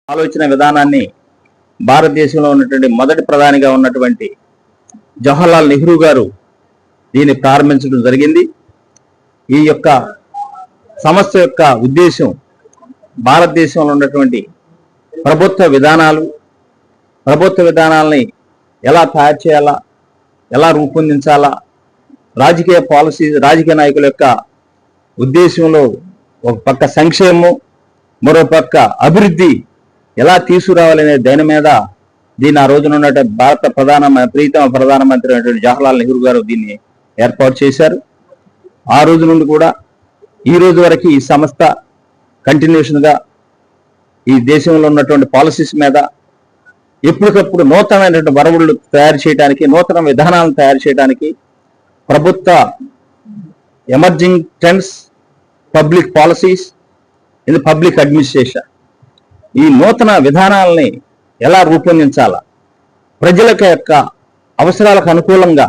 ఆలోచన విధానాన్ని భారతదేశంలో ఉన్నటువంటి మొదటి ప్రధానిగా ఉన్నటువంటి జవహర్లాల్ నెహ్రూ గారు దీన్ని ప్రారంభించడం జరిగింది. ఈ యొక్క సంస్థ యొక్క ఉద్దేశం భారతదేశంలో ఉన్నటువంటి ప్రభుత్వ విధానాలని ఎలా తయారు చేయాలా, ఎలా రూపొందించాలా, రాజకీయ నాయకుల యొక్క ఉద్దేశంలో ఒక పక్క సంక్షేమం, మరో పక్క అభివృద్ధి ఎలా తీసుకురావాలనే దాని మీద దీన్ని ఆ రోజున ఉన్నటువంటి ప్రీతమ ప్రధానమంత్రి అయినటువంటి జవహర్లాల్ నెహ్రూ గారు దీన్ని ఏర్పాటు చేశారు. ఆ రోజు నుండి కూడా ఈ రోజు వరకు ఈ సంస్థ కంటిన్యూషన్గా ఈ దేశంలో ఉన్నటువంటి పాలసీస్ మీద ఎప్పటికప్పుడు నూతనమైనటువంటి వరవళ్ళు తయారు చేయడానికి, నూతన విధానాలను తయారు చేయడానికి ప్రభుత్వ emerging trends, public policies in public administration, ఈ నూతన విధానాలని ఎలా రూపొందించాలా, ప్రజల యొక్క అవసరాలకు అనుకూలంగా